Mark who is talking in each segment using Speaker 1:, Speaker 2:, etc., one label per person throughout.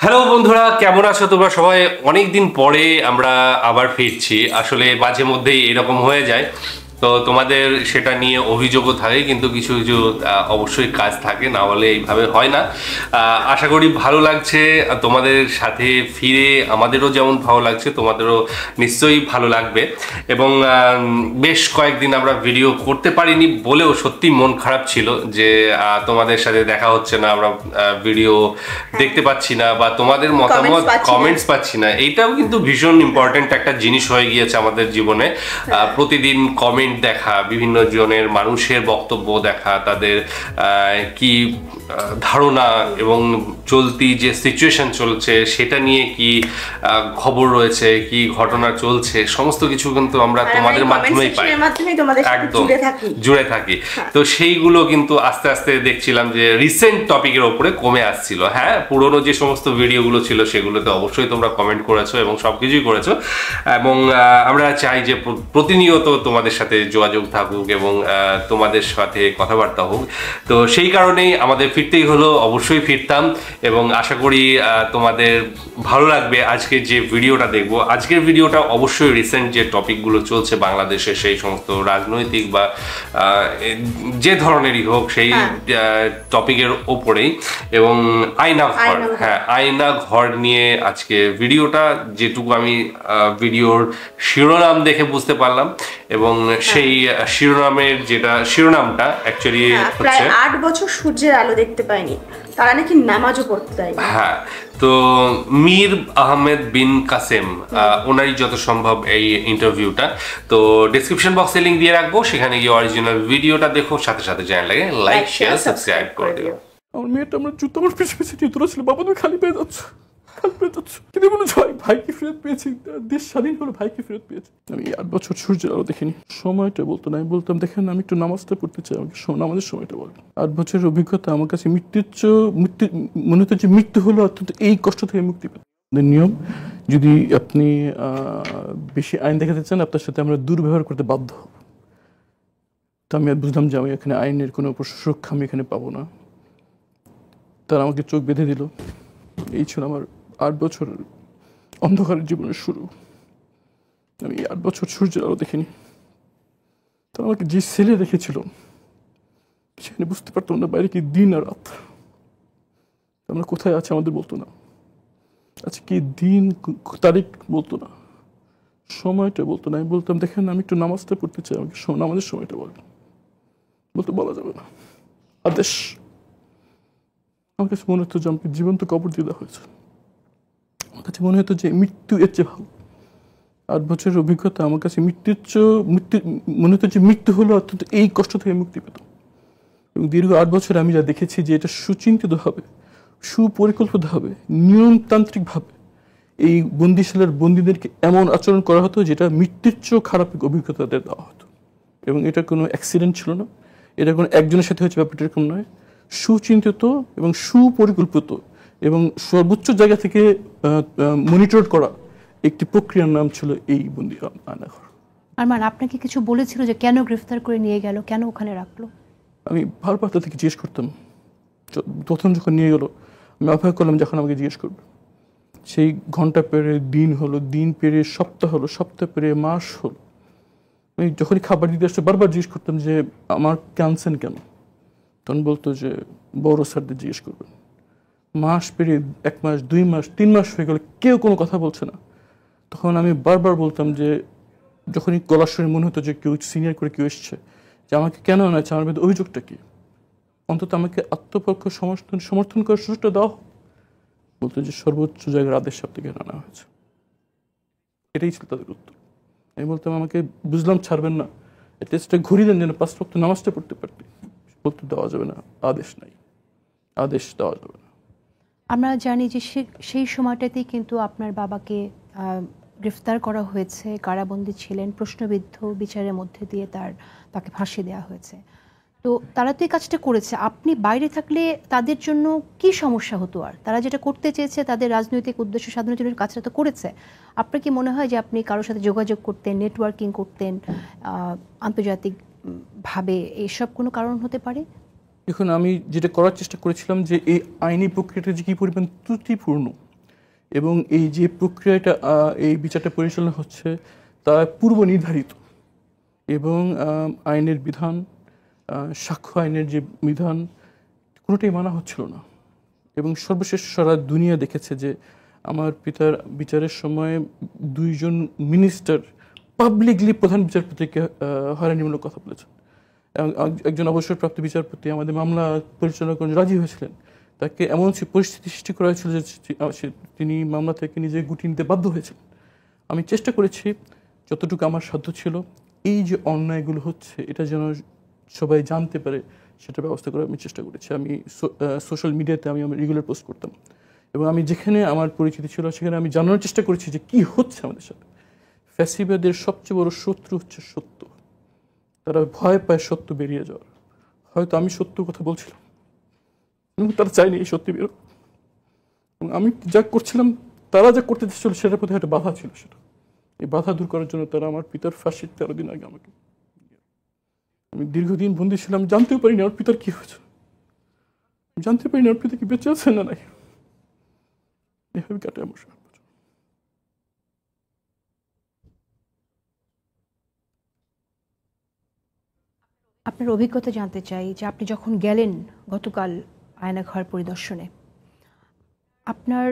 Speaker 1: Hello বন্ধুরা, কেমন আছো তোমরা সবাই? অনেক দিন পরে আমরা আবার ফিরছি। আসলে মাঝে মধ্যেই এরকম হয়ে যায়, তো তোমাদের সেটা নিয়ে অভিযোগও থাকে, কিন্তু কিছু কিছু অবশ্যই কাজ থাকে, না হলে এইভাবে হয় না। আশা করি ভালো লাগছে তোমাদের সাথে ফিরে, আমাদেরও যেমন ভালো লাগছে তোমাদেরও নিশ্চয়ই ভালো লাগবে। এবং বেশ কয়েকদিন আমরা ভিডিও করতে পারিনি বলেও সত্যি মন খারাপ ছিল যে তোমাদের সাথে দেখা হচ্ছে না, আমরা ভিডিও দেখতে পাচ্ছি না বা তোমাদের মতামত কমেন্টস পাচ্ছি না। এইটাও কিন্তু ভীষণ ইম্পর্টেন্ট একটা জিনিস হয়ে গিয়েছে আমাদের জীবনে। প্রতিদিন কমেন্ট দেখা, বিভিন্ন জনের মানুষের বক্তব্য দেখা, তাদের কি ধারণা এবং চলতি যে সিচুয়েশন চলছে সেটা নিয়ে কি খবর রয়েছে, কি ঘটনা চলছে, সমস্ত কিছু কিন্তু আমরা তোমাদের মাধ্যমেই পাই, একদম জুড়ে থাকি। তো সেইগুলো কিন্তু আস্তে আস্তে দেখছিলাম যে রিসেন্ট টপিকের ওপরে কমে আসছিল। হ্যাঁ, পুরোনো যে সমস্ত ভিডিওগুলো ছিল সেগুলোতে অবশ্যই তোমরা কমেন্ট করেছো এবং সবকিছুই করেছো, এবং আমরা চাই যে প্রতিনিয়ত তোমাদের সাথে যোগাযোগ থাকুক এবং তোমাদের সাথে কথাবার্তা হোক। তো সেই কারণেই আমাদের ফিরতেই হলো, অবশ্যই ফিরতাম, এবং আশা করি তোমাদের ভালো লাগবে আজকে যে ভিডিওটা দেখবো। আজকের ভিডিওটা অবশ্যই রিসেন্ট যে টপিকগুলো চলছে বাংলাদেশে, সেই সমস্ত রাজনৈতিক বা যে ধরনেরই হোক সেই টপিকের ওপরেই, এবং আয়না ঘর, হ্যাঁ আয়না ঘর নিয়ে আজকে ভিডিওটা। যেটুকু আমি ভিডিওর শিরোনাম দেখে বুঝতে পারলাম, এবং সেই শিরোনামের শিরোনামটা অ্যাকচুয়ালি
Speaker 2: প্রায় 8 বছর সূর্যের আলো দেখতে পায়নি, তারা নাকি নামাজও পড়তে দেয়।
Speaker 1: হ্যাঁ, তো মীর আহমেদ বিন কাসেম, ওনারই যত সম্ভব এই ইন্টারভিউটা। তো ডেসক্রিপশন বক্সে লিংক দিয়ে রাখবো, সেখানে গিয়ে অরিজিনাল ভিডিওটা দেখো, সাথে সাথে চ্যানেলটাকে লাইক শেয়ার সাবস্ক্রাইব করে দিও।
Speaker 3: আমার মেয়েটা আমরা জুতো আমার পিছিয়ে পিছিয়ে নিয়ে তুলেছিল, বাবা তুমি খালি পেয়ে যাচ্ছ, খালি পেয়ে যাচ্ছ, কিন্তু বলে ভাইকে ফেরত পেয়েছি, দেশ স্বাধীন হলো, ভাইকে ফেরত পেয়েছি। আমি 8 বছর সূর্যের আলো দেখিনি। সময়টা বলতো না, আমি বলতাম দেখেন আমি একটু নামাজটা পড়তে চাই, আমাকে নামাজের সময়টা বল। 8 বছরের অভিজ্ঞতা আমার কাছে মৃত্যু মনে হতো যে মৃত্যু হলো অত্যন্ত এই কষ্ট থেকে মুক্তি পেত। নিয়ম, যদি আপনি বেশি আইন দেখাতে চান আপনার সাথে আমরা দুর্ব্যবহার করতে বাধ্য হব। তো আমি বুঝলাম যে আমি এখানে আইনের কোনো সুরক্ষা আমি এখানে পাবো না। তারা আমাকে চোখ বেঁধে দিল। এই ছিল আমার 8 বছর অন্ধকারের জীবনের শুরু। আমি 8 বছর সূর্যের আলো দেখিনি। তারা আমাকে যে ছেলে রেখেছিল সেখানে বুঝতে পারতাম না বাইরে কি দিন আর রাত। আমরা কোথায় আছে আমাদের বলতো না, আচ্ছা কি দিন তারিখ বলতো না, সময়টা বলতো না। আমি বলতাম দেখেন আমি একটু নামাজটা পড়তে চাই, আমাকে নামাজের সময়টা বলতে বলা যাবে না, আদেশ। আমার কাছে মনে হতো যে আমাকে জীবন্ত কবর দিয়ে দেওয়া হয়েছে। আমার কাছে মনে হতো যে মৃত্যু এর চেয়ে ভালো। 8 বছরের অভিজ্ঞতা আমার কাছে মনে হতো যে মৃত্যু হলো অত্যন্ত এই কষ্ট থেকে মুক্তি পেত। এবং দীর্ঘ 8 বছর আমি যা দেখেছি যে এটা সুচিন্তিতভাবে, সুপরিকল্পিতভাবে, নিয়মতান্ত্রিকভাবে এই বন্দিশালার বন্দীদেরকে এমন আচরণ করা হতো যেটা মৃত্যুর চেয়েও খারাপ অভিজ্ঞতা দেওয়া হতো। এবং এটা কোনো অ্যাক্সিডেন্ট ছিল না, এটা কোনো একজনের সাথে হয়েছে ব্যাপারটা এরকম নয়। সুচিন্তিত এবং সুপরিকল্পিত এবং সর্বোচ্চ জায়গা থেকে মনিটর করা একটি প্রক্রিয়ার নাম ছিল এই বন্দি আয়নাঘর।
Speaker 4: আরমান আপনাকে কিছু বলেছিল যে কেন গ্রেফতার করে নিয়ে গেল, কেন ওখানে রাখলো?
Speaker 3: আমি বারবার তাদেরকে জিজ্ঞেস করতাম। প্রথম যখন নিয়ে গেলো আমি অপেক্ষা করলাম যখন আমাকে জিজ্ঞেস করবে। সেই ঘন্টা পেরে দিন হলো, দিন পেরে সপ্তাহ হলো, সপ্তাহ পেরে মাস হলো। আমি যখনই খাবার দিতে আসতো বারবার জিজ্ঞেস করতাম যে আমার ক্যান্সার কেন। তখন বলতো যে বড় স্যারদের জিজ্ঞেস করবেন। মাস পেরিয়ে 1 মাস, 2 মাস, 3 মাস হয়ে গেল, কেউ কোনো কথা বলছে না। তখন আমি বারবার বলতাম যে যখনই গলার শুনে মনে হতো যে কেউ সিনিয়র করে কেউ এসছে, যে আমাকে কেন আনাচ্ছে, আমার বিরুদ্ধে অভিযোগটা কি, অন্তত আমাকে আত্মপক্ষ সমর্থন করার সুযোগটা দেওয়া। বলতো যে সর্বোচ্চ জায়গার আদেশ সব থেকে আনা হয়েছে। এটাই ছিল তাদের উত্তর। আমি বলতাম আমাকে বুঝলাম ছাড়বেন না, টেস্টটা ঘুরিয়ে দেন যেন 5 ওয়াক্ত নামাজটা পড়তে পারতি। বলতে দেওয়া যাবে না, আদেশ নাই, আদেশ দেওয়া যাবে না।
Speaker 4: আমরা জানি যে সেই সময়টাতেই কিন্তু আপনার বাবাকে গ্রেফতার করা হয়েছে, কারাবন্দী ছিলেন, প্রশ্নবিদ্ধ বিচারের মধ্যে দিয়ে তাকে ফাঁসি দেওয়া হয়েছে। তো তারা তো এই কাজটা করেছে, আপনি বাইরে থাকলে তাদের জন্য কি সমস্যা হতো? আর তারা যেটা করতে চেয়েছে তাদের রাজনৈতিক উদ্দেশ্য সাধনের জন্য কাজটা তো করেছে। আপনার কি মনে হয় যে আপনি কারোর সাথে যোগাযোগ করতেন, নেটওয়ার্কিং করতেন আন্তর্জাতিকভাবে, এইসব কোনো কারণ হতে পারে?
Speaker 3: এখন আমি যেটা করার চেষ্টা করেছিলাম যে এই আইনি প্রক্রিয়াটা যে কী পরিমাণ ত্রুটিপূর্ণ এবং এই যে প্রক্রিয়াটা এই বিচারটা পরিচালনা হচ্ছে তা পূর্ব নির্ধারিত এবং আইনের বিধান, সাক্ষ্য আইনের যে বিধান, কোনোটাই মানা হচ্ছিল না। এবং সর্বশেষ সারা দুনিয়া দেখেছে যে আমার পিতার বিচারের সময় 2 জন মিনিস্টার পাবলিকলি প্রধান বিচারপতিকে হয়রানিমূলক কথা বলেছেন। একজন অবসরপ্রাপ্ত বিচারপতি আমাদের মামলা পরিচালনা করে রাজি হয়েছিলেন, তাকে এমন পরিস্থিতি সৃষ্টি করা হয়েছিল যে তিনি মামলা থেকে নিজে গুটিয়ে নিতে বাধ্য হয়েছিলেন। আমি চেষ্টা করেছি যতটুকু আমার সাধ্য ছিল এই যে অন্যায়গুলো হচ্ছে এটা যেন সবাই জানতে পারে সেটা ব্যবস্থা করার আমি চেষ্টা করেছি। আমি সোশ্যাল মিডিয়াতে আমি রেগুলার পোস্ট করতাম এবং আমি যেখানে আমার পরিচিতি ছিল সেখানে আমি জানানোর চেষ্টা করেছি যে কি হচ্ছে আমাদের সাথে। ফ্যাসিবাদের সবচেয়ে বড় শত্রু হচ্ছে সত্য। তারা ভয় পায় সত্য বেরিয়ে যাওয়ার। হয়তো আমি সত্য কথা বলছিলাম কিন্তু তারা চায়নি এই সত্যি বেরো। আমি যা করছিলাম তারা যা করতে চেয়েছিল সেটার প্রতি একটা বাধা ছিল। সেটা এই বাধা দূর করার জন্য তারা আমার পিতার ফাঁসির 13 দিন আগে আমাকে, আমি দীর্ঘদিন বন্দী ছিলাম, জানতেও পারিনি আমার পিতার কি হয়েছে, জানতে পারিনি আমার পিতা কি বেঁচে আছে না নাই। এভাবে কাটে আমার।
Speaker 4: আপনার অভিজ্ঞতা জানতে চাই যে আপনি যখন গেলেন গতকাল আয়নাঘর পরিদর্শনে, আপনার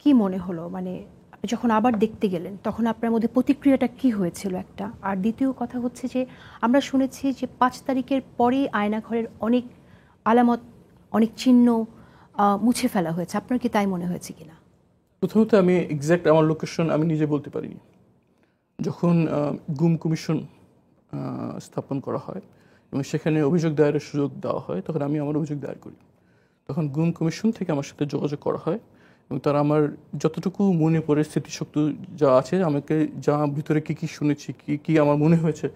Speaker 4: কি মনে হলো? মানে আপনি যখন আবার দেখতে গেলেন তখন আপনার মধ্যে প্রতিক্রিয়াটা কি হয়েছিল একটা? আর দ্বিতীয় কথা হচ্ছে যে আমরা শুনেছি যে 5 তারিখের পরেই আয়নাঘরের অনেক আলামত, অনেক চিহ্ন মুছে ফেলা হয়েছে। আপনার কি তাই মনে হয়েছে কিনা?
Speaker 3: প্রথমত আমি এক্স্যাক্ট আমার লোকেশন আমি নিজে বলতে পারিনি। যখন গুম কমিশন স্থাপন করা হয় এবং সেখানে অভিযোগ দায়েরের সুযোগ দেওয়া হয় তখন আমি আমার অভিযোগ দায়ের করি। তখন গুম কমিশন থেকে আমার সাথে যোগাযোগ করা হয় এবং তারা আমার যতটুকু মনে পড়ে স্মৃতিশক্তি যা আছে, আমাকে যা ভিতরে কী কী শুনেছি, কী কী আমার মনে হয়েছে,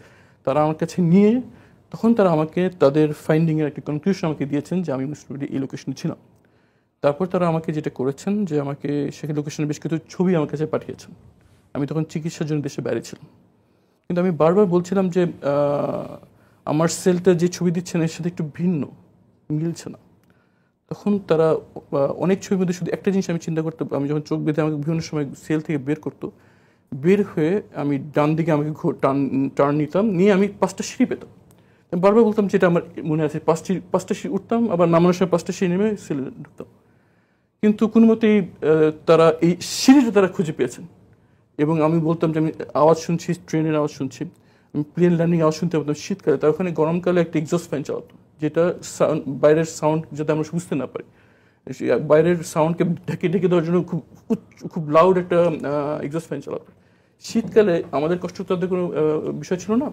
Speaker 3: তারা আমার কাছে নিয়ে তখন তারা আমাকে তাদের ফাইন্ডিংয়ের একটা কনক্লুশন আমাকে দিয়েছেন যে আমি মোস্টলি এই লোকেশনে ছিলাম। তারপর তারা আমাকে যেটা করেছেন যে আমাকে সেখানে লোকেশনের বেশ কিছু ছবি আমার কাছে পাঠিয়েছেন। আমি তখন চিকিৎসার জন্য দেশে বাইরে ছিলাম, কিন্তু আমি বারবার বলছিলাম যে আমার সেলটা যে ছবি দিচ্ছেন এর সাথে একটু ভিন্ন, মিলছে না। তখন তারা অনেক ছবির মধ্যে শুধু একটা জিনিস আমি চিন্তা করতে, আমি যখন চোখ বেঁধে আমাকে বিভিন্ন সময় সেল থেকে বের করতো, বের হয়ে আমি ডান দিকে আমাকে টার্ন নিতাম, নিয়ে আমি 5টা সিঁড়ি পেতাম। আমি বারবার বলতাম যেটা আমার মনে আছে, 5টা সিঁড়ি উঠতাম, আবার নামানোর সময় 5টা সিঁড়ি নেমে সেলে ঢুকতাম। কিন্তু কোনো মতেই তারা এই সিঁড়িটা তারা খুঁজে পেয়েছেন এবং আমি বলতাম যে আমি আওয়াজ শুনছি, ট্রেনের আওয়াজ শুনছি, আমি প্লেন ল্যান্ডিং আওয়াজ শুনতে পারতাম শীতকালে। তার ওখানে গরমকালে একটা এক্সস্ট ফ্যান চালাতো যেটা বাইরের সাউন্ড যাতে আমরা বুঝতে না পারি, বাইরের সাউন্ডকে ঢেকে ঢেকে দেওয়ার জন্য খুব লাউড একটা এক্সস্ট ফ্যান চালাতো। শীতকালে আমাদের কষ্ট তাদের কোনো বিষয় ছিল না।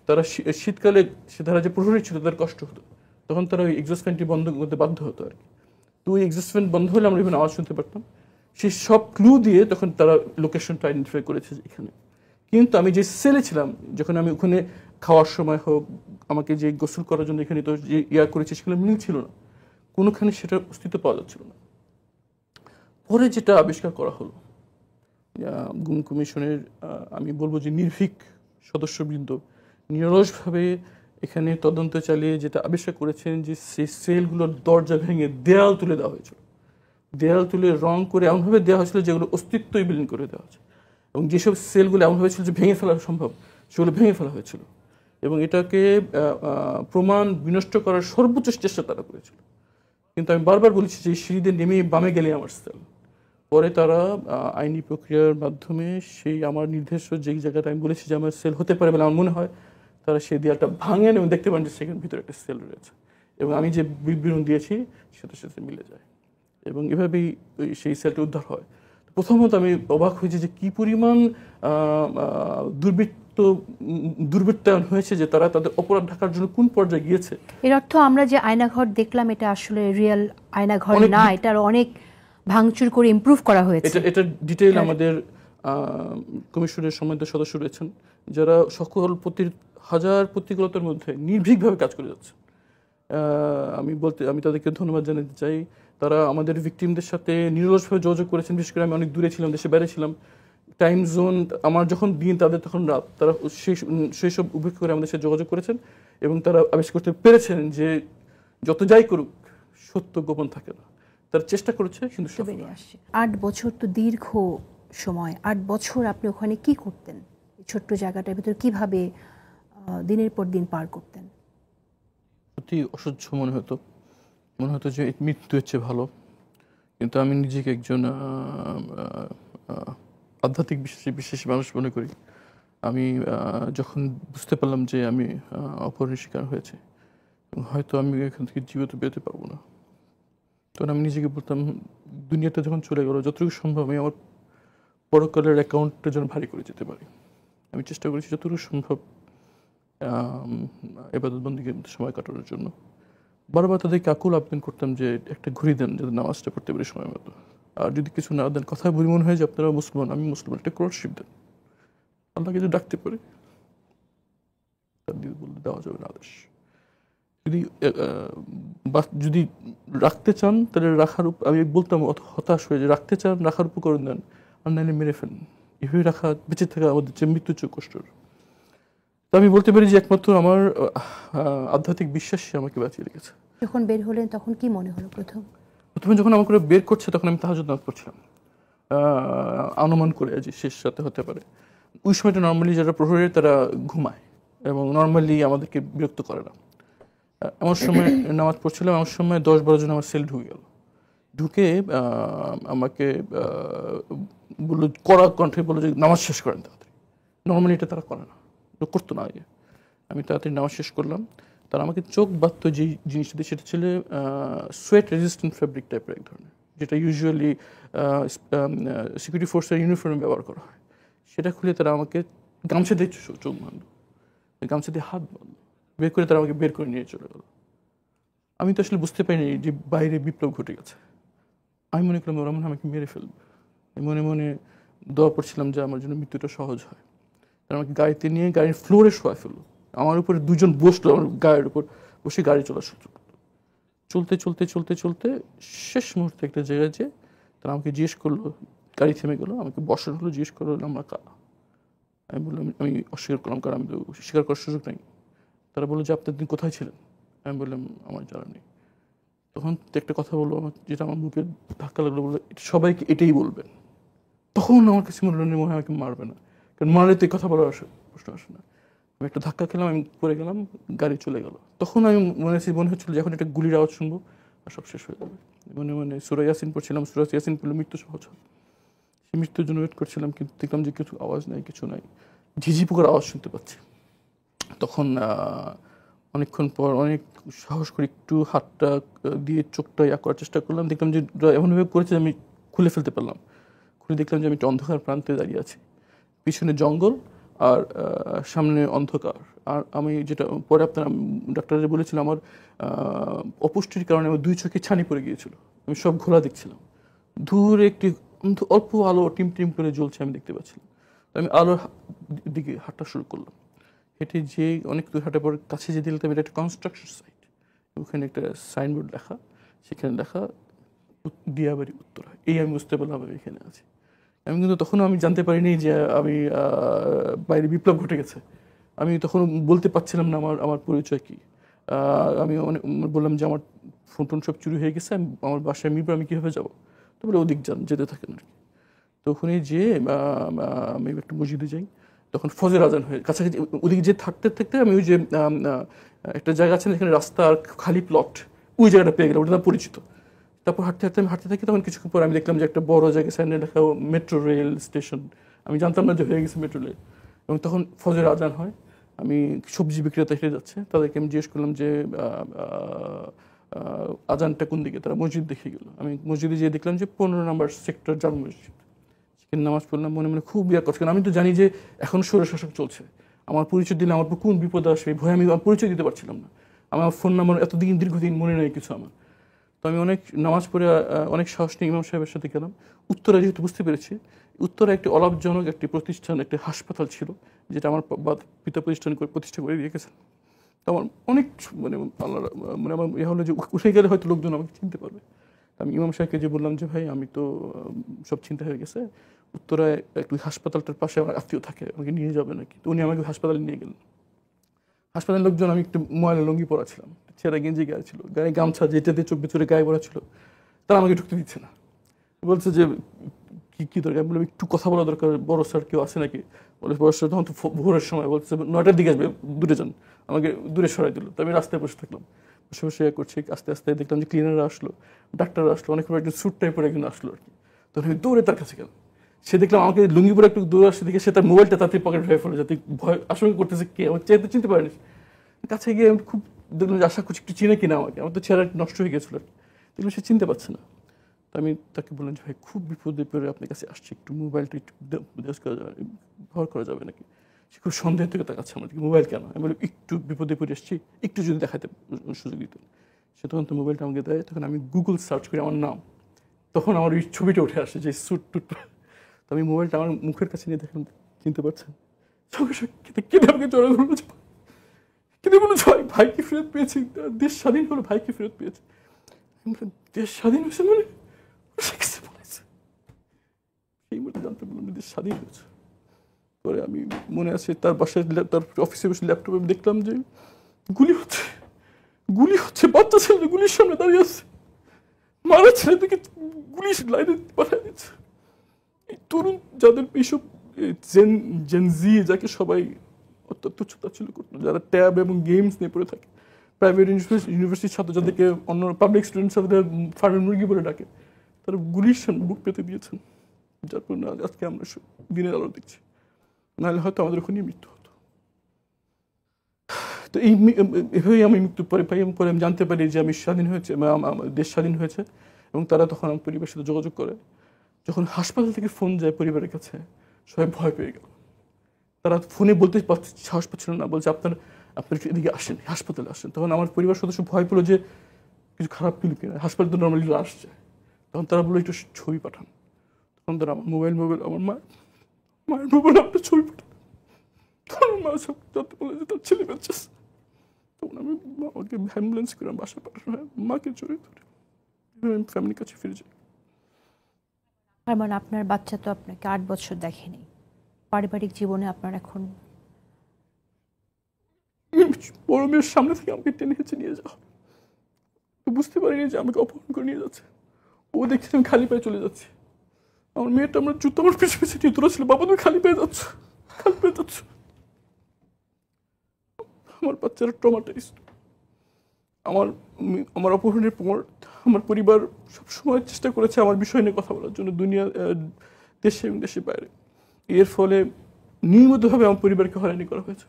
Speaker 3: তারা শীতকালে তারা যে প্রহরী ছিল তাদের কষ্ট হতো, তখন তারা ওই এক্সস্ট ফ্যানটি বন্ধ করতে বাধ্য হতো আর কি। তো ওই এক্সস্ট ফ্যান বন্ধ হলে আমরা এখানে আওয়াজ শুনতে পারতাম। সেই সব ক্লু দিয়ে তখন তারা লোকেশনটা আইডেন্টিফাই করেছে এখানে। কিন্তু আমি যে সেলে ছিলাম, যখন আমি ওখানে খাওয়ার সময় হোক, আমাকে যে গোসল করার জন্য এখানে তো যে করেছে সেগুলো মিল ছিল না, কোনোখানে সেটার অস্তিত্ব পাওয়া যাচ্ছিল না। পরে যেটা আবিষ্কার করা হলো, গুম কমিশনের আমি বলবো যে নির্ভীক সদস্যবৃন্দ নিরলসভাবে এখানে তদন্ত চালিয়ে যেটা আবিষ্কার করেছেন যে সেই সেলগুলোর দরজা ভেঙে দেয়াল তুলে দেওয়া হয়েছিল, দেয়াল তুলে রং করে এমনভাবে দেওয়া হয়েছিল যেগুলো অস্তিত্বই বিলীন করে দেওয়া হয়েছে, এবং যেসব সেলগুলো এমনভাবে ছিল যে ভেঙে ফেলা সম্ভব সেগুলো ভেঙে ফেলা হয়েছিল, এবং এটাকে প্রমাণ বিনষ্ট করার সর্বোচ্চ চেষ্টা তারা করেছিল। কিন্তু আমি বারবার বলেছি যে সিঁড়িতে নেমে বামে গেলে আমার সেল। পরে তারা আইনি প্রক্রিয়ার মাধ্যমে সেই আমার নির্দেশ যেই জায়গাটা আমি বলেছি যে আমার সেল হতে পারে বলে আমার মনে হয়, তারা সেই দেয়ালটা ভাঙেন এবং দেখতে পান যে সেখানে ভিতরে একটা সেল রয়েছে, এবং আমি যে বিবরণ দিয়েছি সেটার সাথে মিলে যায়, এবং এভাবেই সেই সেলটা উদ্ধার হয়। প্রথমত আমি অবাক হয়েছি যে কি পরিমাণ দুর্বৃত্তায়ন হয়েছে, যে তারা তাদের অপরাধ ঢাকার জন্য কোন পর্যায়ে গিয়েছে।
Speaker 4: এর অর্থ আমরা যে আয়নাঘর দেখলাম এটা আসলে রিয়েল আয়নাঘর না, এটার অনেক ভাঙচুর করে ইমপ্রুভ করা হয়েছে।
Speaker 3: এটা ডিটেইল আমাদের কমিশনের সম্মানিত সদস্য রয়েছেন যারা সকল হাজার প্রতিকূলতার মধ্যে নির্ভীকভাবে কাজ করে যাচ্ছে। আমি তাদেরকে ধন্যবাদ জানাতে চাই। তারা আমাদের ভিকটিমদের সাথে নিরলসভাবে যোগাযোগ করেছেন। বিশেষ করে আমি অনেক দূরে ছিলাম, দেশে বাইরে ছিলাম, টাইম জোন আমার যখন দিন তাদের তখন রাত, তারা সেই সব উপেক্ষা করে আমাদের সাথে যোগাযোগ করেছেন, এবং তারা আবিষ্কার করতে পেরেছেন যে যত যাই করুক সত্য গোপন থাকে না। তারা চেষ্টা করেছে কিন্তু
Speaker 4: তো
Speaker 3: সফল
Speaker 4: বেরিয়ে আসছে। 8 বছর তো দীর্ঘ সময়। 8 বছর আপনি ওখানে কি করতেন? এই ছোট্ট জায়গাটার ভিতরে কিভাবে দিনের পর দিন পার করতেন?
Speaker 3: সত্যি অসহ্য মনে হতো যে মৃত্যু হচ্ছে ভালো। কিন্তু আমি নিজেকে একজন আধ্যাত্মিক বিশ্বাসী মানুষ মনে করি। আমি যখন বুঝতে পারলাম যে আমি অপহরণের শিকার হয়েছে এবং হয়তো আমি এখান থেকে জীবিত বেরোতে পারবো না, তখন আমি নিজেকে বলতাম দুনিয়াটা যখন চলে গেল যতটুকু সম্ভব আমি আমার পরকালের অ্যাকাউন্টটা যেন ভারী করে যেতে পারি। আমি চেষ্টা করেছি যতটুকু সম্ভব ইবাদত বন্দেগীর মধ্যে সময় কাটানোর জন্য। বারবার তাদেরকে আকুল আবেদন করতাম যে একটা ঘুরি দেন যাতে নামাজটা পড়তে পারি সময় মতো, আর যদি কিছু না দেন কথা বলি মনে হয় যে আপনারা মুসলমান আমি মুসলমান, একটা ক্রসশিপ দেন, আল্লাহকে যদি ডাকতে পারি। তার দিদি বললে দেওয়া যাবে না আদেশ। যদি রাখতে চান তাহলে রাখার আমি বলতাম অত হতাশ হয়ে যে রাখতে চান রাখার উপকরণ দেন, আর নাহলে মেরে ফেলেন। এভাবে রাখা বেঁচে থাকা আমাদের যে মৃত্যুর চেয়ে কষ্টর। তো আমি বলতে পারি যে একমাত্র আমার আধ্যাত্মিক বিশ্বাসই আমাকে বাঁচিয়ে রেখেছে।
Speaker 4: যখন বের হলেন তখন কি মনে হলো
Speaker 3: প্রথমে যখন আমাকে বের করছে তখন আমি তাহাজ্জুদ নামাজ পড়ছিলাম, অনুমান করে যে শেষ রাতে হতে পারে। ওই সময়টা নর্মালি যারা প্রহরী তারা ঘুমায় এবং নর্মালি আমাদেরকে বিরক্ত করে না। এমন সময় নামাজ পড়ছিলাম, এমন সময় 10-12 জন আমার সেল ঢুকে গেল। ঢুকে আমাকে বললো কড়া কণ্ঠে বললো যে নামাজ শেষ করেন তাড়াতাড়ি। নর্মালি এটা তারা করে না, করতো না আগে। আমি তাড়াতাড়ি নামাজ শেষ করলাম। তারা আমাকে চোখ বাঁধতো যে জিনিসটা দিয়ে, সেটা ছিল সোয়েট রেজিস্ট্যান্ট ফ্যাব্রিক টাইপের এক ধরনের, যেটা ইউজুয়ালি সিকিউরিটি ফোর্সের ইউনিফর্মে ব্যবহার করা হয়। সেটা খুলে তারা আমাকে গামছা দিয়ে চোখ বাঁধলো, গামছা দিয়ে হাত বাঁধলো, বের করে তারা আমাকে বের করে নিয়ে চলে গেল। আমি তো আসলে বুঝতে পারিনি যে বাইরে বিপ্লব ঘটে গেছে। আমি মনে করলাম ওরা মনে হয় আমাকে মেরে ফেলবে। মনে মনে দোয়া পড়ছিলাম যে আমার জন্য মৃত্যুটা সহজ হয়। তারা আমাকে গাড়িতে নিয়ে গাড়ির ফ্লোরে শোয়া ফেললো। আমার উপরে দুজন বসলো, আমার গায়ের উপর বসে গাড়ি চলা শুরু করলো। চলতে চলতে চলতে চলতে শেষ মুহূর্তে একটা জায়গায় যে তারা আমাকে জিজ্ঞেস করলো, গাড়ি থেমে গেলো, আমাকে বসানো হলো, জিজ্ঞেস করলো আমরা কারা। আমি বললাম, আমি অস্বীকার করলাম কারণ আমি তো স্বীকার করার সুযোগ নেই। তারা বললো যে আপনার দিন কোথায় ছিলেন। আমি বললাম আমার জানা নেই। তখন একটা কথা বললো আমার, যেটা আমার বুকে ধাক্কা লাগলো, বললো সবাইকে এটাই বলবেন। তখন আমার কাছে মনে হলো মনে হয় আমাকে মারবে না, কারণ মারলে তো এই কথা বলার প্রশ্ন আসে না। আমি একটা ধাক্কা খেলাম, আমি পড়ে গেলাম, গাড়ি চলে গেল। তখন আমি মনে হচ্ছিল যে এখন একটা গুলির আওয়াজ শুনবো আর সব শেষ হয়ে যাবে। মনে সূরা ইয়াসিন পড়ছিলাম, সূরা ইয়াসিন পড়লে মৃত্যু সহজ হয়। সেই মৃত্যুর জন্য ওয়েট করছিলাম, কিন্তু দেখলাম যে কিছু আওয়াজ নাই, কিছু নাই, ঝিঝি পোকার আওয়াজ শুনতে পাচ্ছি। তখন অনেকক্ষণ পর অনেক সাহস করে একটু হাতটা দিয়ে চোখটা করার চেষ্টা করলাম। দেখলাম যে এমনভাবে করেছে আমি খুলে ফেলতে পারলাম। খুলে দেখলাম যে আমি একটা অন্ধকার প্রান্তে দাঁড়িয়ে আছি, পিছনে জঙ্গল আর সামনে অন্ধকার। আর আমি যেটা পরে আপনার ডাক্তাররা বলেছিলাম, আমার অপুষ্টির কারণে আমার 2 চোখে ছানি পড়ে গিয়েছিল। আমি সব ঘোলা দেখছিলাম। দূরে একটি অল্প আলো টিম টিম করে জ্বলছে, আমি দেখতে পাচ্ছিলাম। আমি আলোর দিকে হাঁটা শুরু করলাম। হেঁটে যে অনেক দূর হাঁটার পর কাছে যে দিলাম, এটা একটা কনস্ট্রাকশন সাইট। ওখানে একটা সাইনবোর্ড লেখা, সেখানে লেখা দিয়াবাড়ি উত্তরা। এই আমি বুঝতে পারলাম আমি এখানে আছি। আমি কিন্তু তখনও আমি জানতে পারিনি যে আমি বাইরে বিপ্লব ঘটে গেছে। আমি তখন বলতে পারছিলাম না আমার পরিচয় কী। আমি অনেক বললাম যে আমার ফোন টোন সব চুরি হয়ে গেছে, আমার বাসায় মিরপুর, আমি কীভাবে যাবো। তো বলে ওদিক যান, যেতে থাকেন আর কি। তো ওখানে যেয়ে আমি একটা মসজিদে যাই। তখন ফজর আজান হয়ে কাছাকাছি, ওদিকে যে থাকতে থাকতে আমি ওই যে একটা জায়গা আছে এখানে রাস্তা আর খালি প্লট, ওই জায়গাটা পেয়ে গেলাম, ওটা না পরিচিত। তারপর হাঁটতে হাঁটতে আমি হাঁটতে থাকি। তখন কিছুক্ষণ পর আমি দেখলাম যে একটা বড় জায়গায় সাইনে লেখা মেট্রো রেল স্টেশন। আমি জানতাম না যে হয়ে গেছে মেট্রো রেল। এবং তখন ফজর আজান হয়। আমি সবজি বিক্রেতা হেঁটে যাচ্ছে, তাদেরকে আমি জিজ্ঞেস করলাম যে আজানটা কোন দিকে। তারা মসজিদ দেখে গেল। আমি মসজিদে যেয়ে দেখলাম যে 15 নম্বর সেক্টর জামে মসজিদ। সেখানে নামাজ পড়লাম, মনে মনে খুব বিরাট করছে। আমি তো জানি যে এখন স্বৈরশাসক চলছে, আমার পরিচয় দিলে আমার কোন বিপদ আসবে, ভয়ে আমি আমার পরিচয় দিতে পারছিলাম না। আমার ফোন নাম্বার দীর্ঘদিন মনে নেই কিছু আমার। তো আমি অনেক নামাজ পড়ে অনেক সাহস নিয়ে ইমাম সাহেবের সাথে গেলাম। উত্তরা যেহেতু বুঝতে পেরেছি, উত্তরা একটি অলাভজনক একটি প্রতিষ্ঠান, একটি হাসপাতাল ছিল, যেটা আমার পিতা প্রতিষ্ঠা করে রেখেছেন। তো আমার অনেক আল্লাহ আমার হলো যে উঠে গেলে হয়তো লোকজন আমাকে চিনতে পারবে। আমি ইমাম সাহেবকে যে বললাম যে ভাই আমি তো সব চিন্তা হয়ে গেছে, উত্তরায় একটু হাসপাতালটার পাশে আমার আত্মীয় থাকে, আমাকে নিয়ে যাবে নাকি। তো উনি আমাকে হাসপাতালে নিয়ে গেলেন। হাসপাতালের লোকজন, আমি একটু ময়লা লুঙ্গি পরা ছিলাম, ছেঁড়া গেঞ্জি গায়ে ছিল, গায়ে গামছা যেটা দিয়ে চোখ ভিতরে গায়ে পড়া ছিল। তারা আমাকে ঢুকতে দিচ্ছে না, বলছে যে কি দরকার, বললাম একটু কথা বলা দরকার, বড় স্যার কেউ আছে নাকি, বলে বড় স্যার তখন তো ভোরের সময়, বলছে 9টার দিকে আসবে, দূরে যান, আমাকে দূরে সরাই দিল। তো আমি রাস্তায় বসে থাকলাম, বসে বসে করছি, আস্তে আস্তে দেখলাম যে ক্লিনাররা আসলো, ডাক্তাররা আসলো, অনেক একজন স্যুট টাইপের একজন আসলো আর কি। তখন আমি দৌড়ে তার কাছে গেলাম, সে দেখলাম আমাকে লুঙ্গি পরে একটু দৌড়ে আসছে দেখে সে তার মোবাইলটা তাতে পকেট ভেবে ফেলে, যাতে ভয় আশঙ্কা করতেছে কে, আমার চেহারা চিনতে পারেনি। কাছে গিয়ে আমি খুব দেখলাম যে আশা করছি একটু চিনে কিনা আমাকে, আমার তো চেহারা নষ্ট হয়ে গেছিলো আর কি, দেখলাম সে চিনতে পারছে না। তো আমি তাকে বললাম যে ভাই খুব বিপদে পড়ে আপনার কাছে আসছি, একটু মোবাইলটা একটু ব্যবহার করা যাবে নাকি। সে খুব সন্দেহ থেকে তাকাচ্ছে আমার দিকে, মোবাইল কেন, আমি বলি একটু বিপদে পড়ে আসছি, একটু যদি দেখাতে সুযোগ দিতেন। সে তখন তো মোবাইলটা আমাকে দেয়, তখন আমি গুগল সার্চ করি আমার নাম, তখন আমার ওই ছবিটা উঠে আসে যে স্যুট টুট। তো আমি মোবাইলটা আমার মুখের কাছে নিয়ে দেখলাম, চিনতে পারছেন, সঙ্গে সঙ্গে কেঁদে আমাকে জড়া ধরলো, কেঁদে বললো ভাই ভাইকে ফেরত পেয়েছি, দেশ স্বাধীন হলো, ভাইকে ফেরত পেয়েছি। দেশ স্বাধীন হয়েছে মানে সেই মুহূর্তে জানতে পারলাম দেশ স্বাধীন হয়েছে। পরে আমি মনে আছে তার বাসায়, তার অফিসে বসে ল্যাপটপে দেখলাম যে গুলি হচ্ছে, গুলি হচ্ছে, বাচ্চা ছেলে গুলির সামনে দাঁড়িয়ে আছে, মারা ছেলেদেরকে গুলি লাইনে পাঠিয়ে দিচ্ছে। এই তরুণ যাদের এইসব জেনজি, যাকে সবাই অত্যন্ত ছোটাছুল করতো, যারা ট্যাব এবং গেমস নিয়ে পড়ে থাকে, প্রাইভেট ইউনিভার্সিটির ছাত্র যাদেরকে অন্য পাবলিক স্টুডেন্ট সাথে ফার্মের মুরগি বলে ডাকে, তারা গুলির সামনে বুক পেতে দিয়েছেন, যার পর আজকে আমরা দিনের আলো দেখছি, নাহলে হয়তো আমাদের ওখানে মৃত্যু হতো। তো এইভাবেই আমি মৃত্যু পরে পাই, এবং পরে আমি জানতে পারি যে আমি স্বাধীন হয়েছে, দেশ স্বাধীন হয়েছে, এবং তারা তখন আমার পরিবারের সাথে যোগাযোগ করে। যখন হাসপাতাল থেকে ফোন যায় পরিবারের কাছে, সবাই ভয় পেয়ে গেল, তারা ফোনে বলতে সাহস পাচ্ছিল না, বলছে আপনার এদিকে আসেন, হাসপাতালে আসেন। তখন আমার পরিবার সদস্য ভয় পেলো যে কিছু খারাপ পেল কিনা, হাসপাতালে তো নর্মালি আসছে, তখন তারা বললো একটু ছবি পাঠান। তখন তারা আমার মোবাইল আমার মায়ের মোবাইল আপনার ছবি পাঠান, তখন মা সব জানতে বলে যে তার ছেলে বেঁচে। তখন আমি আমাকে অ্যাম্বুলেন্স করে বাসায় পাঠানো হয়, মাকে জড়িয়ে ধরে আমি ফ্যামিলির কাছে ফিরে যাই।
Speaker 4: তার মানে আপনার বাচ্চা তো আপনাকে 8 বছর দেখেনি, পারিবারিক জীবনে আপনার এখন
Speaker 3: বড় মেয়ের সামনে থেকে আমাকে টেনে হেঁচে নিয়ে যাওয়া, বুঝতে পারিনি যে আমাকে অপহরণ করে নিয়ে যাচ্ছে। ও দেখছি আমি খালি পায়ে চলে যাচ্ছি, আমার মেয়েটা আমার জুতো আমার পিছু পিছু নিয়ে দৌড়াচ্ছিল, বাবা তুমি খালি পেয়ে যাচ্ছ, খালি পেয়ে যাচ্ছ। আমার বাচ্চারা ট্রমাটাইজড। আমার অপহরণের পর আমার পরিবার সবসময় চেষ্টা করেছে আমার বিষয় নিয়ে কথা বলার জন্য, দুনিয়া, দেশে এবং দেশের বাইরে। এর ফলে নিয়মিতভাবে আমার পরিবারকে হয়রানি করা হয়েছে।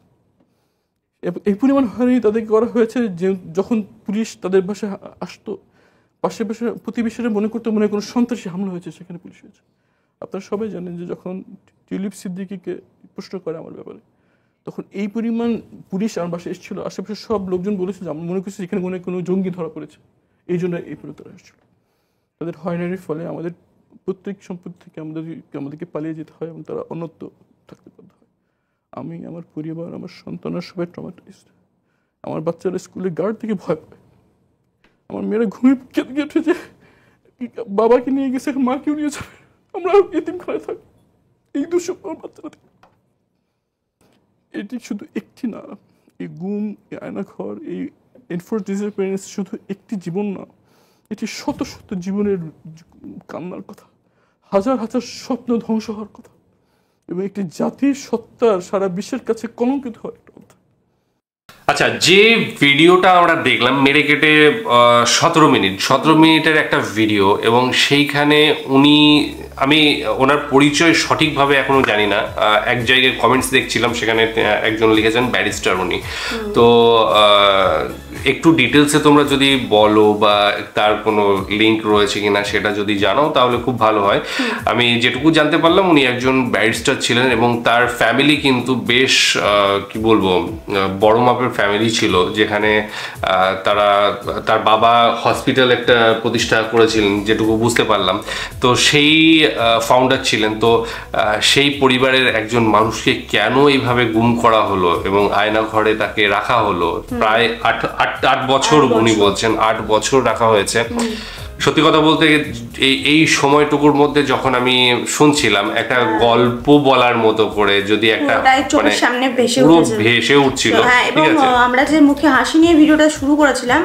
Speaker 3: এই পরিমাণ হয়রানি তাদেরকে করা হয়েছে যে যখন পুলিশ তাদের বাসায় আসতো, পাশে প্রতিবেশীরা মনে করতো মনে হয় কোনো সন্ত্রাসী হামলা হয়েছে, সেখানে পুলিশ হয়েছে। আপনারা সবাই জানেন যে যখন টিউলিপ সিদ্দিকীকে প্রশ্ন করে আমার ব্যাপারে, তখন এই পরিমাণ পুলিশ আমার বাসায় এসেছিল, আশেপাশে সব লোকজন বলেছে যে আমরা মনে করছি এখানে কোনো জঙ্গি ধরা পড়েছে, এই জন্য এই পরিবর্তন আসছিল। তাদের হয়রানির ফলে আমাদের প্রত্যেক সম্পত্তি থেকে আমাদেরকে পালিয়ে যেতে হয়, এবং তারা অন্যত্র থাকতে বাধ্য হয়। আমি, আমার পরিবার, আমার সন্তানরা সবাই ট্রমাটাইজড। আমার বাচ্চারা স্কুলে গার্ড থেকে ভয় পায়, আমার মেয়েরা ঘুমিয়ে কেঁদে উঠে যে বাবাকে নিয়ে গেছে, মাকেও নিয়ে যাবে, আমরা এতিমখানায় থাকি। এই দুঃসব আমার বাচ্চারা। এটি শুধু একটি না, এই গুম, এই আয়নাঘর, এই এনফোর্স ডিসঅ্যাপিয়ারেন্স শুধু একটি জীবন না, এটি শত শত জীবনের কান্নার কথা, হাজার হাজার স্বপ্ন ধ্বংস হওয়ার কথা, এবং একটি জাতির সত্তার সারা বিশ্বের কাছে কলঙ্কিত হওয়ার একটা কথা।
Speaker 1: আচ্ছা, যে ভিডিওটা আমরা দেখলাম মেরে কেটে 17 মিনিটের একটা ভিডিও, এবং সেইখানে আমি ওনার পরিচয় সঠিকভাবে এখনো জানি না। এক জায়গায় কমেন্টস দেখছিলাম, সেখানে একজন লিখেছেন ব্যারিস্টার উনি। তো একটু ডিটেলসে তোমরা যদি বলো বা তার কোনো লিঙ্ক রয়েছে কিনা সেটা যদি জানাও তাহলে খুব ভালো হয়। আমি যেটুকু জানতে পারলাম উনি একজন ব্যারিস্টার ছিলেন, এবং তার ফ্যামিলি কিন্তু বেশ কি বলবো বড় মাপের ফ্যামিলি ছিল, যেখানে তার বাবা হসপিটাল একটা প্রতিষ্ঠা করেছিলেন যেটুকু বুঝতে পারলাম। তো সেই ফাউন্ডার ছিলেন। তো সেই পরিবারের একজন মানুষকে কেন এইভাবে গুম করা হলো এবং আয়না ঘরে তাকে রাখা হলো প্রায় 8 বছর, উনি বলছেন 8 বছর রাখা হয়েছে। সত্যি কথা বলতে এই সময়টুকুর মধ্যে যখন আমি শুনছিলাম একটা গল্প বলার মতো করে যদি একটা
Speaker 2: চোখের সামনে
Speaker 1: ভেসে উঠছিল,
Speaker 2: এবং আমরা যে মুখে হাসি নিয়ে ভিডিওটা শুরু করেছিলাম,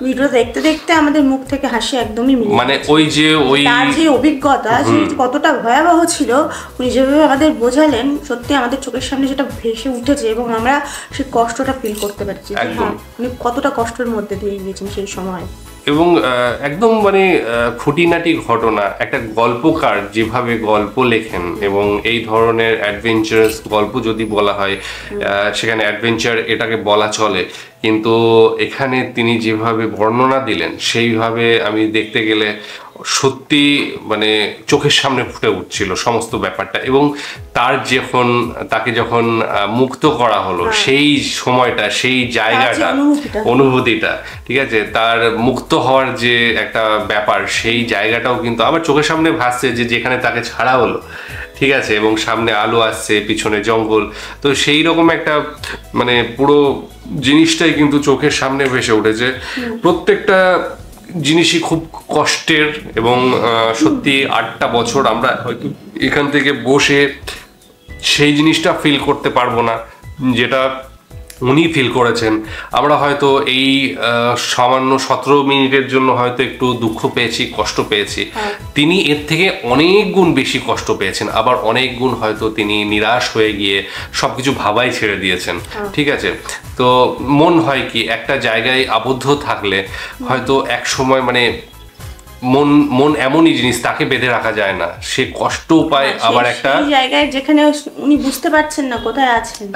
Speaker 2: ভিডিও দেখতে দেখতে আমাদের মুখ থেকে হাসি একদমই মিলে,
Speaker 1: মানে তার যে
Speaker 2: অভিজ্ঞতা যে কতটা ভয়াবহ ছিল উনি যেভাবে আমাদের বোঝালেন, সত্যি আমাদের চোখের সামনে যেটা ভেসে উঠেছে এবং আমরা সেই কষ্টটা ফিল করতে পারছি উনি কতটা কষ্টের মধ্যে দিয়ে গিয়েছেন সেই সময়।
Speaker 1: এবং একদম মানে খুঁটিনাটি ঘটনা, একটা গল্পকার যেভাবে গল্প লেখেন এবং এই ধরনের অ্যাডভেঞ্চারাস গল্প যদি বলা হয় সেখানে অ্যাডভেঞ্চার এটাকে বলা চলে, কিন্তু এখানে তিনি যেভাবে বর্ণনা দিলেন সেইভাবে আমি দেখতে গেলে সত্যি মানে চোখের সামনে ফুটে উঠছিল সমস্ত ব্যাপারটা। এবং তাকে যখন মুক্ত করা হলো সেই সময়টা, সেই জায়গাটা, অনুভূতিটা, ঠিক আছে, তার মুক্ত হওয়ার যে একটা ব্যাপার, সেই জায়গাটাও কিন্তু আবার চোখের সামনে ভাসছে যে যেখানে তাকে ছাড়া হলো, ঠিক আছে, এবং সামনে আলো আসছে, পিছনে জঙ্গল, তো সেই রকম একটা মানে পুরো জিনিসটাই কিন্তু চোখের সামনে ভেসে উঠেছে। প্রত্যেকটা জিনিসই খুব কষ্টের এবং সত্যি 8টা বছর আমরা হয়তো এখান থেকে বসে সেই জিনিসটা ফিল করতে পারবো না যেটা উনি ফিল করেছেন। আমরা হয়তো এই সামান্য 17 মিনিটের জন্য হয়তো একটু দুঃখ পেয়েছি, কষ্ট পেয়েছি, তিনি এর থেকে অনেক গুণ বেশি কষ্ট পেয়েছেন, আবার অনেক গুণ হয়তো তিনি নিরাশ হয়ে গিয়ে সবকিছু ভাবাই ছেড়ে দিয়েছেন, ঠিক আছে। তো মন হয় কি একটা জায়গায় আবদ্ধ থাকলে হয়তো এক সময় মানে মন এমনই জিনিস, তাকে বেঁধে রাখা যায় না, সে কষ্ট পায়, আবার একটা
Speaker 2: জায়গায় যেখানে উনি বুঝতে পারছেন না কোথায় আছেন,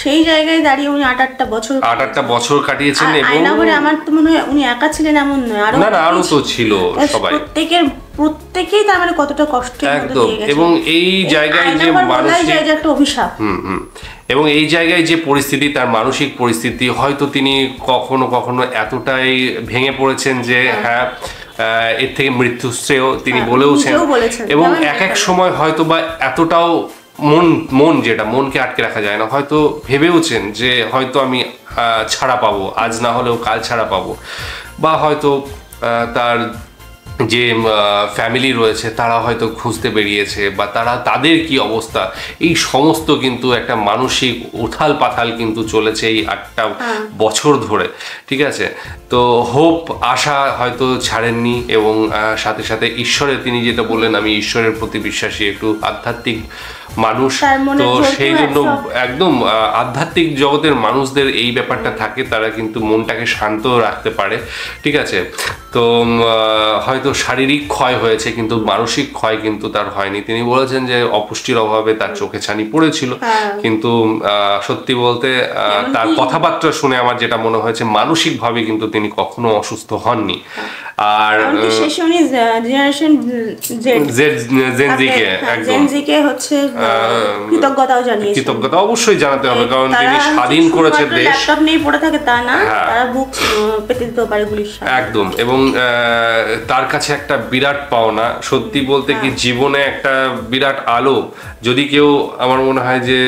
Speaker 2: সেই জায়গায় দাঁড়িয়ে উনি 8-8টা বছর
Speaker 1: কাটিয়েছেন। এবং
Speaker 2: আমার তো মনে হয় উনি একা ছিলেন এমন নয়,
Speaker 1: আরো তো ছিল সবাই,
Speaker 2: প্রত্যেকেই তার মানে কতটা কষ্টের মধ্যে দিয়ে গেছে।
Speaker 1: এবং এই জায়গায় যে মানসিক
Speaker 2: একটা অভিশাপ,
Speaker 1: এবং এই জায়গায় যে পরিস্থিতি, তার মানসিক পরিস্থিতি, হয়তো তিনি কখনো কখনো এতটাই ভেঙে পড়েছেন যে এর থেকে মৃত্যু শ্রেয় তিনি বলেওছেন। এবং এক সময় হয়তো বা এতটাও মনকে আটকে রাখা যায় না, হয়তো ভেবেওছেন যে হয়তো আমি ছাড়া পাবো, আজ না হলেও কাল ছাড়া পাবো, বা হয়তো তার যে ফ্যামিলি রয়েছে তারা হয়তো খুঁজতে বেরিয়েছে, বা তাদের কি অবস্থা, এই সমস্ত কিন্তু একটা মানসিক উথাল পাথাল কিন্তু চলেছে এই 8টা বছর ধরে, ঠিক আছে। তো হোপ, আশা হয়তো ছাড়েননি, এবং সাথে সাথে ঈশ্বরের, তিনি যেটা বললেন আমি ঈশ্বরের প্রতি বিশ্বাসী, একটু আধ্যাত্মিক মানুষ, তো সেই জন্য একদম আধ্যাত্মিক জগতের মানুষদের এই ব্যাপারটা থাকে, তারা কিন্তু মনটাকে শান্ত রাখতে পারে, ঠিক আছে। তো হয়তো শারীরিক ক্ষয় হয়েছে কিন্তু মানসিক ক্ষয় কিন্তু তার হয়নি। তিনি বলেছেন যে অপুষ্টির অভাবে তার চোখে ছানি পড়েছিল, কিন্তু সত্যি বলতে তার কথাবার্তা শুনে আমার যেটা মনে হয়েছে মানসিকভাবে কিন্তু তিনি কখনো অসুস্থ হননি। আর
Speaker 2: জেনজিকে হচ্ছে
Speaker 1: কৃতজ্ঞতা অবশ্যই জানাতে হবে, কারণ তিনি স্বাধীন করেছে দেশ।
Speaker 2: ল্যাপটপ নিয়ে পড়ে থাকে তা না, তারা বুক পেতে দিতে পারে গুলির সামনে,
Speaker 1: একদম। এবং তার কাছে একটা বিরাট পাওনা, সত্যি বলতে কি জীবনে একটা বিরাট আলো। যদি কেউ আমার মনে হয় যে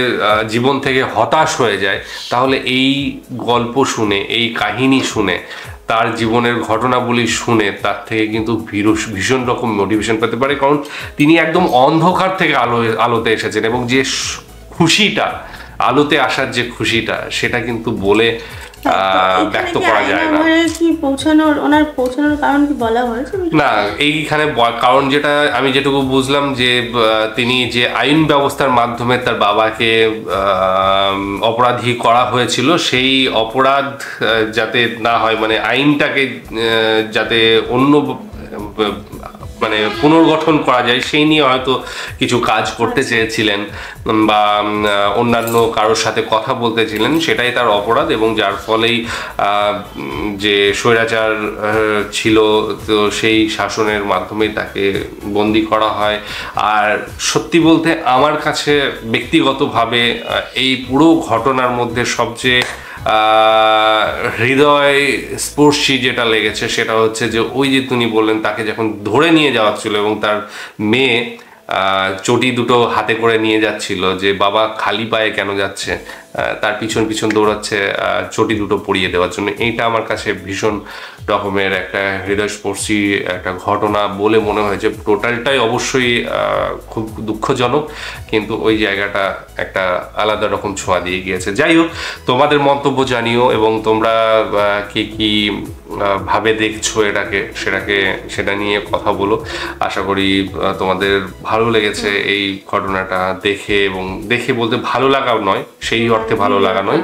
Speaker 1: জীবন থেকে হতাশ হয়ে যায়, তাহলে এই গল্প শুনে, এই কাহিনী শুনে, তার জীবনের ঘটনাবলী শুনে তার থেকে কিন্তু ভীষণ রকম মোটিভেশন পেতে পারে, কারণ তিনি একদম অন্ধকার থেকে আলোতে এসেছেন, এবং যে খুশিটা, আলোতে আসার যে খুশিটা, সেটা কিন্তু বলে ব্যক্ত করা যায় না।
Speaker 2: ওনার পৌঁছানোর কারণ কি বলা হয়েছে
Speaker 1: না? এইখানে কারণ যেটা আমি যেটুকু বুঝলাম যে তিনি যে আইন ব্যবস্থার মাধ্যমে তার বাবাকে অপরাধী করা হয়েছিল, সেই অপরাধ যাতে না হয়, মানে আইনটাকে যাতে অন্য মানে পুনর্গঠন করা যায়, সেই নিয়ে হয়তো কিছু কাজ করতে চেয়েছিলেন, বা অন্যান্য কারোর সাথে কথা বলতেছিলেন, সেটাই তার অপরাধ। এবং যার ফলেই যে স্বৈরাচার ছিল, তো সেই শাসনের মাধ্যমেই তাকে বন্দি করা হয়। আর সত্যি বলতে আমার কাছে ব্যক্তিগতভাবে এই পুরো ঘটনার মধ্যে সবচেয়ে হৃদয় স্পর্শী যেটা লেগেছে সেটা হচ্ছে যে ওই যে তিনি বললেন তাকে যখন ধরে নিয়ে যাওয়া ছিল এবং তার মেয়ে চটি দুটো হাতে করে নিয়ে যাচ্ছিল, যে বাবা খালি পায়ে কেন যাচ্ছে, তার পিছন পিছন দৌড়াচ্ছে চটি দুটো পরিয়ে দেওয়ার জন্য। এইটা আমার কাছে ভীষণ রকমের একটা হৃদয়স্পর্শী একটা ঘটনা বলে মনে হয়েছে। টোটালটাই অবশ্যই খুব দুঃখজনক, কিন্তু ওই জায়গাটা একটা আলাদা রকম ছোঁয়া দিয়ে গিয়েছে। যাই হোক, তোমাদের মন্তব্য জানিও এবং তোমরা কি কি ভাবে দেখছো সেটা নিয়ে কথা বলো। আশা করি তোমাদের ভালো লেগেছে এই ঘটনাটা দেখে, এবং দেখে বলতে ভালো লাগা নয়, সেই অর্থে ভালো লাগা নয়,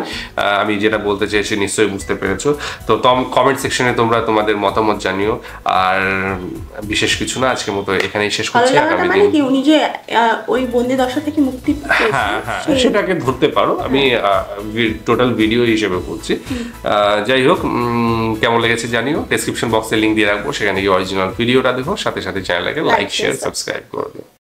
Speaker 1: আমি যেটা বলতে চেয়েছি নিশ্চয়ই বুঝতে পেরেছো। তো কমেন্ট সেকশনে তোমরা তোমাদের মতামত জানিও। আর বিশেষ কিছু না, আজকের মতো এখানেই শেষ করছি। আগামী দিন
Speaker 2: কি উনি যে ওই বন্দি দশা থেকে মুক্তি
Speaker 1: হ্যাঁ সেটাকে ধরতে পারো, আমি টোটাল ভিডিও হিসেবে বলছি। যাই হোক, কেমন লেগেছে জানিও। ডেসক্রিপশন বক্সে লিংক দিয়ে রাখবো, সেখানে গিয়ে অরিজিনাল ভিডিওটা দেখো, সাথে সাথে চ্যানেলটাকে লাইক শেয়ার সাবস্ক্রাইব করে দিও।